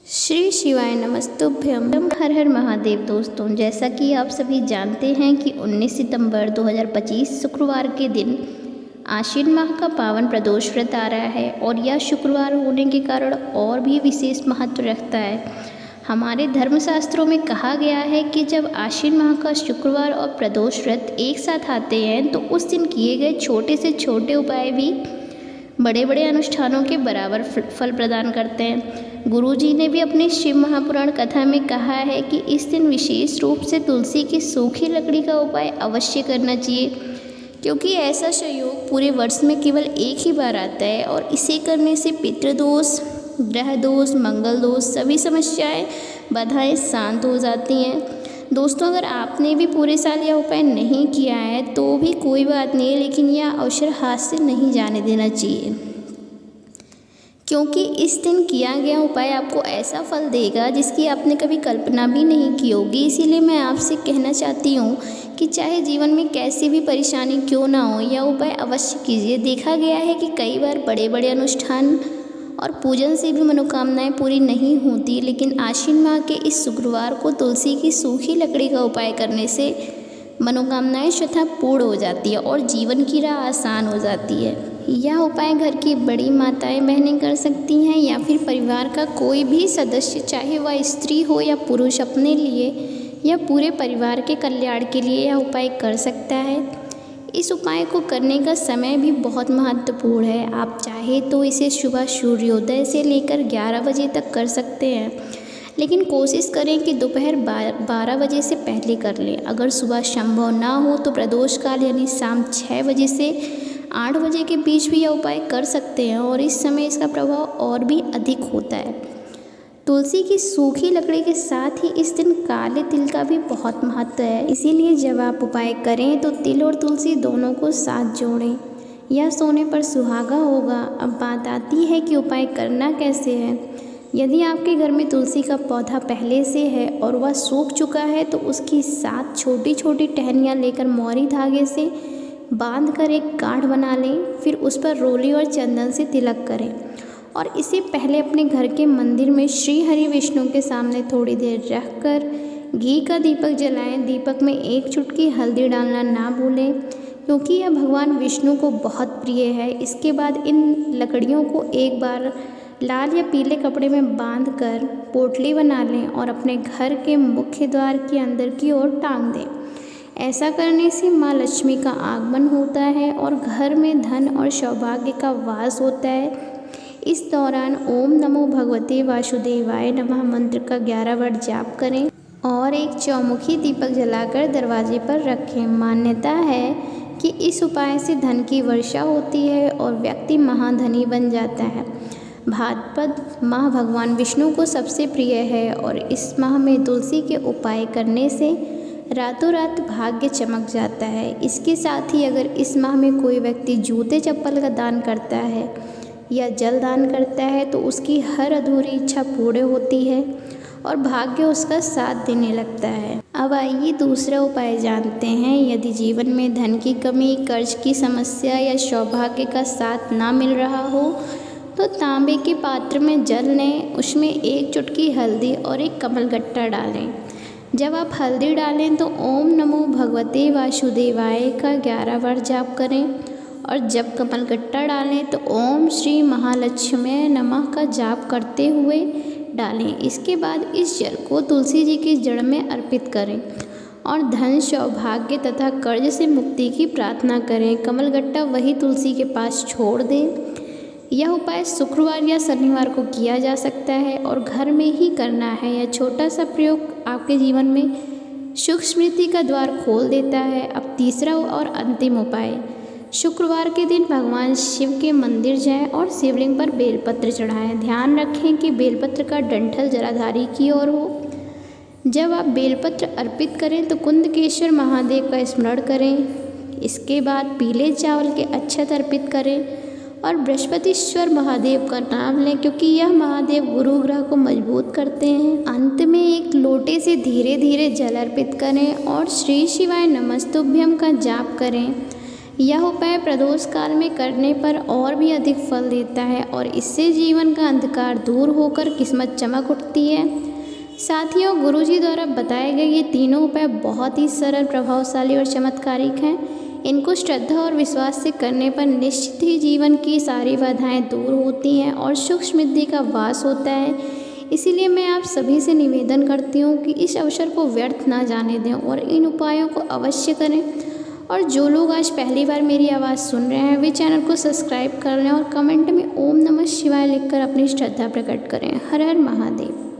श्री शिवाय नमस्तुभ्यम। हर हर महादेव। दोस्तों, जैसा कि आप सभी जानते हैं कि 19 सितंबर 2025 शुक्रवार के दिन आश्विन माह का पावन प्रदोष व्रत आ रहा है और यह शुक्रवार होने के कारण और भी विशेष महत्व रखता है। हमारे धर्मशास्त्रों में कहा गया है कि जब आश्विन माह का शुक्रवार और प्रदोष व्रत एक साथ आते हैं तो उस दिन किए गए छोटे से छोटे उपाय भी बड़े बड़े अनुष्ठानों के बराबर फल प्रदान करते हैं। गुरुजी ने भी अपने शिव महापुराण कथा में कहा है कि इस दिन विशेष रूप से तुलसी की सूखी लकड़ी का उपाय अवश्य करना चाहिए, क्योंकि ऐसा संयोग पूरे वर्ष में केवल एक ही बार आता है और इसे करने से पितृदोष, ग्रह दोष, मंगल दोष, सभी समस्याएं, बाधाएं शांत हो जाती हैं। दोस्तों, अगर आपने भी पूरे साल यह उपाय नहीं किया है तो भी कोई बात नहीं, लेकिन यह अवसर हाथ से नहीं जाने देना चाहिए, क्योंकि इस दिन किया गया उपाय आपको ऐसा फल देगा जिसकी आपने कभी कल्पना भी नहीं की होगी। इसीलिए मैं आपसे कहना चाहती हूँ कि चाहे जीवन में कैसी भी परेशानी क्यों ना हो, यह उपाय अवश्य कीजिए। देखा गया है कि कई बार बड़े बड़े अनुष्ठान और पूजन से भी मनोकामनाएं पूरी नहीं होती, लेकिन आश्विन माह के इस शुक्रवार को तुलसी की सूखी लकड़ी का उपाय करने से मनोकामनाएं स्वतः पूर्ण हो जाती है और जीवन की राह आसान हो जाती है। यह उपाय घर की बड़ी माताएं बहनें कर सकती हैं या फिर परिवार का कोई भी सदस्य, चाहे वह स्त्री हो या पुरुष, अपने लिए या पूरे परिवार के कल्याण के लिए यह उपाय कर सकता है। इस उपाय को करने का समय भी बहुत महत्वपूर्ण है। आप चाहे तो इसे सुबह सूर्योदय से लेकर 11 बजे तक कर सकते हैं, लेकिन कोशिश करें कि दोपहर 12 बजे से पहले कर लें। अगर सुबह संभव ना हो तो प्रदोष काल यानी शाम 6 बजे से 8 बजे के बीच भी यह उपाय कर सकते हैं और इस समय इसका प्रभाव और भी अधिक होता है। तुलसी की सूखी लकड़ी के साथ ही इस दिन काले तिल का भी बहुत महत्व है, इसीलिए जब आप उपाय करें तो तिल और तुलसी दोनों को साथ जोड़ें। यह सोने पर सुहागा होगा। अब बात आती है कि उपाय करना कैसे है। यदि आपके घर में तुलसी का पौधा पहले से है और वह सूख चुका है तो उसकी 7 छोटी छोटी टहनियाँ लेकर मोरी धागे से बांध कर एक गांठ बना लें। फिर उस पर रोली और चंदन से तिलक करें और इसे पहले अपने घर के मंदिर में श्री हरि विष्णु के सामने थोड़ी देर रखकर घी का दीपक जलाएं। दीपक में 1 चुटकी हल्दी डालना ना भूलें, क्योंकि यह भगवान विष्णु को बहुत प्रिय है। इसके बाद इन लकड़ियों को एक बार लाल या पीले कपड़े में बांधकर पोटली बना लें और अपने घर के मुख्य द्वार के अंदर की ओर टांग दें। ऐसा करने से माँ लक्ष्मी का आगमन होता है और घर में धन और सौभाग्य का वास होता है। इस दौरान ओम नमो भगवते वासुदेवाय नमः मंत्र का 11 बार जाप करें और एक चौमुखी दीपक जलाकर दरवाजे पर रखें। मान्यता है कि इस उपाय से धन की वर्षा होती है और व्यक्ति महाधनी बन जाता है। भाद्रपद माह भगवान विष्णु को सबसे प्रिय है और इस माह में तुलसी के उपाय करने से रातों रात भाग्य चमक जाता है। इसके साथ ही अगर इस माह में कोई व्यक्ति जूते चप्पल का दान करता है या जल दान करता है तो उसकी हर अधूरी इच्छा पूर्ण होती है और भाग्य उसका साथ देने लगता है। अब आइए दूसरा उपाय जानते हैं। यदि जीवन में धन की कमी, कर्ज की समस्या या सौभाग्य का साथ ना मिल रहा हो तो तांबे के पात्र में जल लें, उसमें 1 चुटकी हल्दी और एक कमलगट्टा डालें। जब आप हल्दी डालें तो ओम नमो भगवते वासुदेवाय का 11 बार जाप करें और जब कमलगट्टा डालें तो ओम श्री महालक्ष्मी नमः का जाप करते हुए डालें। इसके बाद इस जल को तुलसी जी की जड़ में अर्पित करें और धन, सौभाग्य तथा कर्ज से मुक्ति की प्रार्थना करें। कमलगट्टा वही तुलसी के पास छोड़ दें। यह उपाय शुक्रवार या शनिवार को किया जा सकता है और घर में ही करना है। यह छोटा सा प्रयोग आपके जीवन में सुख समृद्धि का द्वार खोल देता है। अब तीसरा और अंतिम उपाय। शुक्रवार के दिन भगवान शिव के मंदिर जाएं और शिवलिंग पर बेलपत्र चढ़ाएं। ध्यान रखें कि बेलपत्र का डंठल जलाधारी की ओर हो। जब आप बेलपत्र अर्पित करें तो कुंदकेश्वर महादेव का स्मरण करें। इसके बाद पीले चावल के अक्षत अर्पित करें और बृहस्पतिश्वर महादेव का नाम लें, क्योंकि यह महादेव गुरु ग्रह को मजबूत करते हैं। अंत में एक लोटे से धीरे धीरे जल अर्पित करें और श्री शिवाय नमस्तुभ्यम का जाप करें। यह उपाय प्रदोष काल में करने पर और भी अधिक फल देता है और इससे जीवन का अंधकार दूर होकर किस्मत चमक उठती है। साथियों, गुरुजी द्वारा बताए गए ये तीनों उपाय बहुत ही सरल, प्रभावशाली और चमत्कारिक हैं। इनको श्रद्धा और विश्वास से करने पर निश्चित ही जीवन की सारी बाधाएं दूर होती हैं और सुख समृद्धि का वास होता है। इसीलिए मैं आप सभी से निवेदन करती हूँ कि इस अवसर को व्यर्थ ना जाने दें और इन उपायों को अवश्य करें। और जो लोग आज पहली बार मेरी आवाज़ सुन रहे हैं वे चैनल को सब्सक्राइब कर लें और कमेंट में ओम नमः शिवाय लिखकर अपनी श्रद्धा प्रकट करें। हर हर महादेव।